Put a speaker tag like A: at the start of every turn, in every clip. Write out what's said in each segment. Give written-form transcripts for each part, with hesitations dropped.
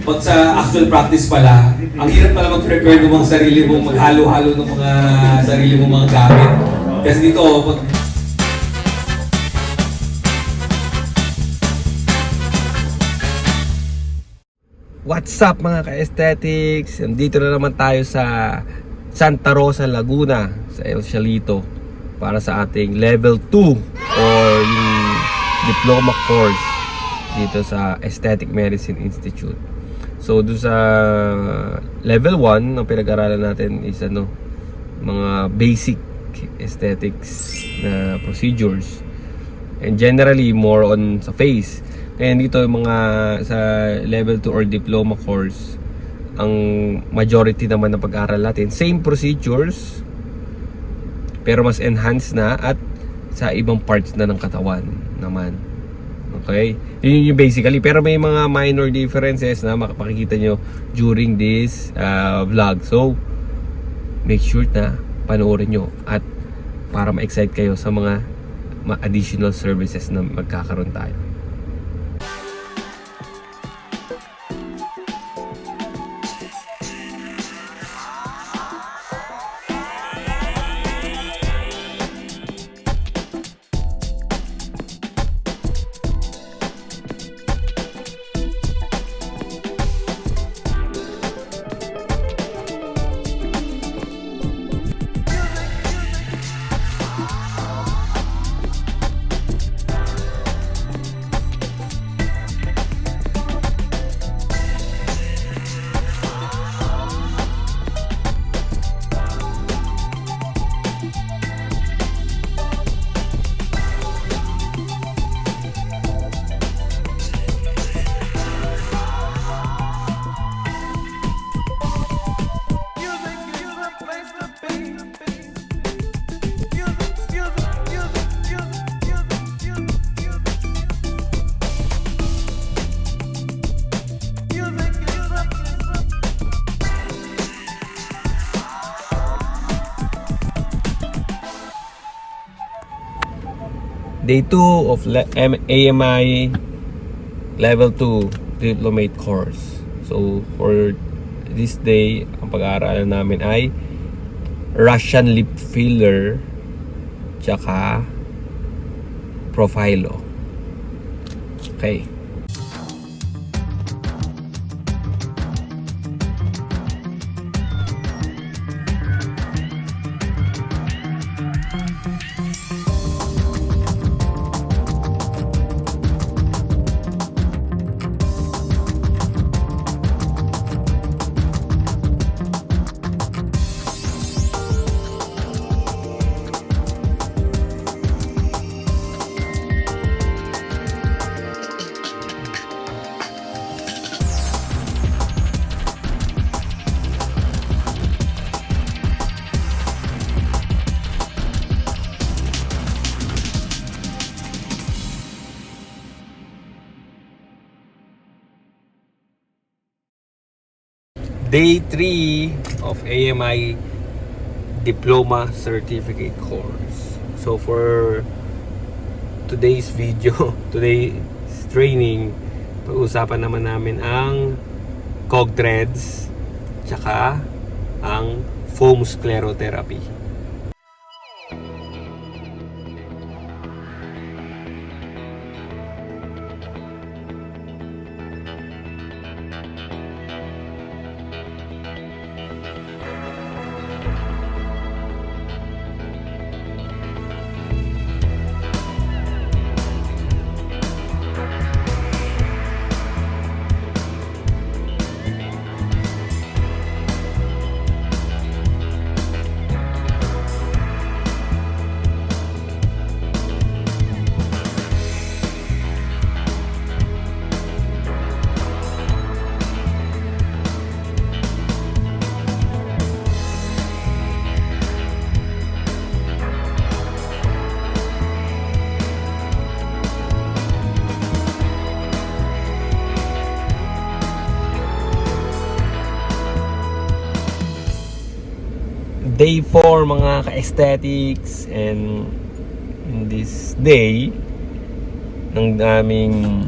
A: Pag sa actual practice pala, ang hirap pala mag-prepare ng mga sarili mong maghalo-halo ng mga sarili mong mga gamit. Kasi dito, pag
B: What's up mga ka-aesthetics? Nandito na naman tayo sa Santa Rosa, Laguna, sa El Cialito para sa ating level 2 or yung diploma course dito sa Aesthetic Medicine Institute. So doon sa level 1 ang pinag-aralan natin is mga basic aesthetics na procedures, and generally more on sa face. Kaya dito yung mga sa level 2 or diploma course, ang majority naman ng pag-aaral natin same procedures pero mas enhanced na at sa ibang parts na ng katawan naman. Okay? Yun yung basically, pero may mga minor differences na makikita nyo during this vlog. So make sure na panoorin nyo at para ma-excite kayo sa mga additional services na magkakaroon tayo. Day 2 of AMI Level 2 Diplomate Course. So for this day, ang pag-aaralan namin ay Russian lip filler tsaka Profilo. Okay. Day 3 of AMI Diploma Certificate Course. So for today's video, today's training, pag-usapan naman namin ang cog threads tsaka ang foam sclerotherapy. Day 4 mga ka-aesthetics, and in this day ng aming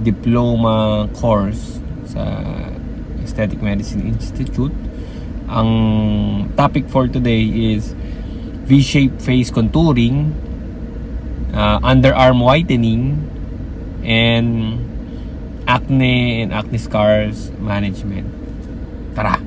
B: diploma course sa Aesthetic Medicine Institute. Ang topic for today is V-shaped face contouring, underarm whitening, and acne and acne scars management. Tara!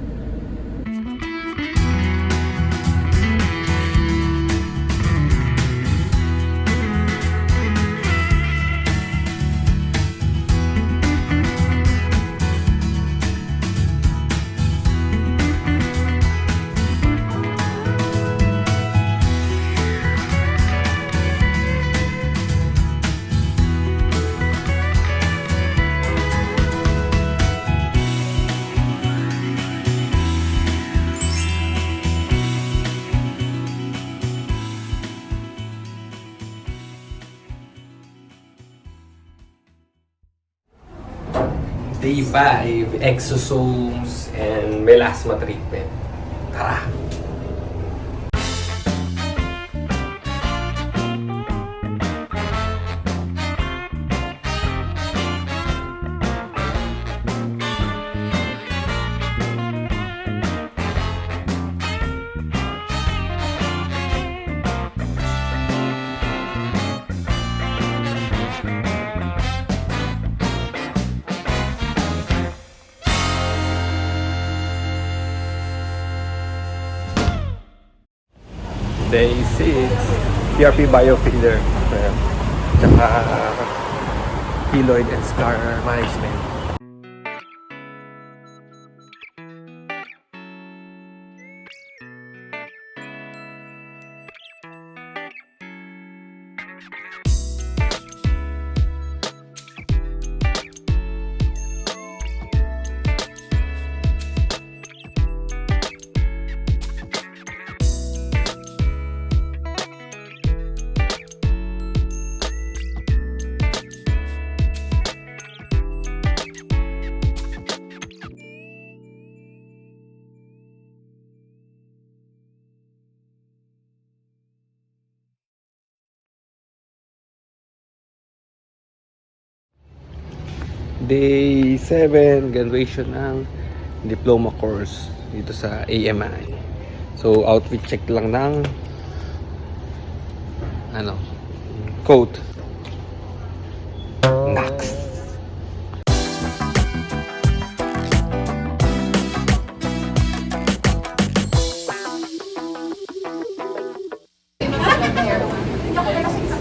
B: Day 5, exosomes and melasma treatment. Tara! Day 6, PRP biofiller, tsaka keloid and scar management. Day 7, graduation ng diploma course dito sa AMI. So outfit check lang ng coat. Next.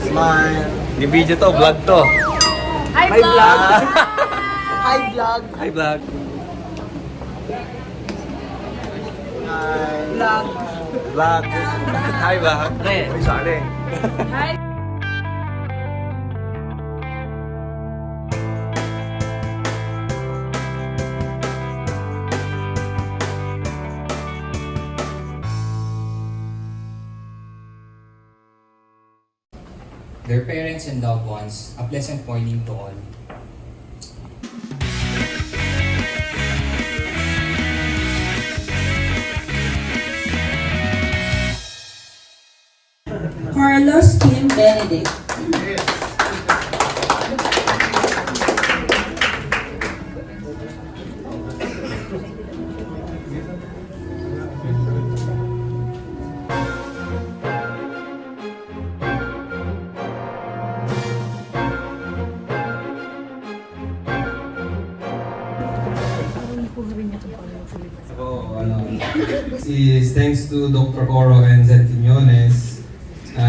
C: Smile.
B: Di video to, vlog to.
D: Hi, vlog!
C: Hi, vlog.
B: Hi vlog.
C: Hi.
D: Vlog.
B: Vlog. Hi vlog.
C: Uy, sorry.
D: Hi!
E: Their parents and loved ones, a pleasant morning to all.
D: Carlos Kim Benedict.
A: Is thanks to Dr. Oro and Zed Quiñones.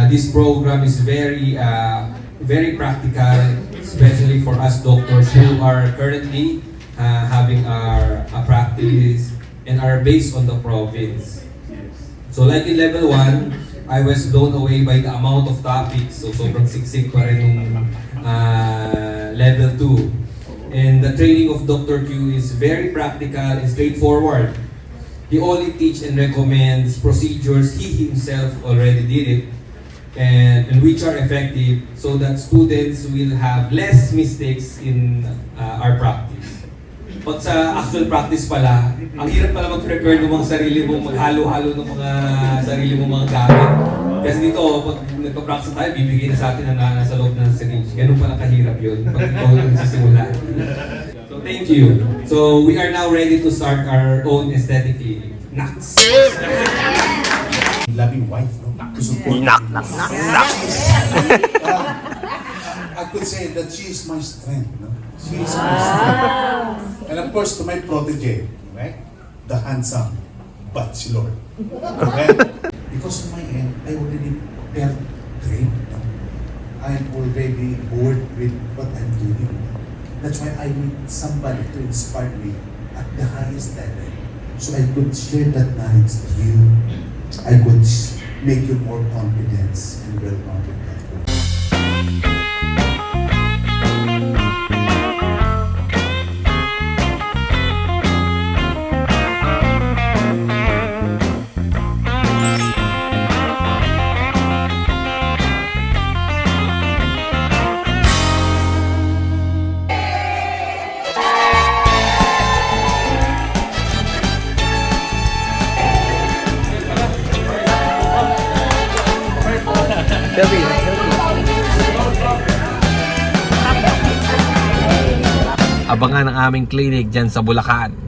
A: This program is very practical, especially for us doctors who are currently having a practice and are based on the province. So like in level 1, I was blown away by the amount of topics. So sobrang siksik pa rin nung level 2. And the training of Dr. Q is very practical and straightforward. He only teach and recommends procedures he himself already did it and which are effective so that students will have less mistakes in our practice. But sa actual practice pala, ang hirap pala mag-prepare ng mga sarili mong maghalo-halo ng mga sarili mong mga gamit. Kasi dito, pag nagpa-practice tayo, bibigay na sa atin na nasa loob ng syringe. Ganun pala kahirap yun pag ikaw yung nagsisimula. So Thank you. So we are now ready to start our own aesthetic clinic. Nax.
F: Loving wife, no? To support
B: Knock,
F: me.
B: knock, knock, knock.
F: I could say that she is my strength, no? She is my strength. And of course, to my protege, right? The handsome bachelor. Okay? Because on my end, I already felt great. No? I'm already bored with what I'm doing. That's why I need somebody to inspire me at the highest level. So I could share that knowledge to you. I could make you more confident and well-confident.
B: Abangan ang aming clinic dyan sa Bulacan.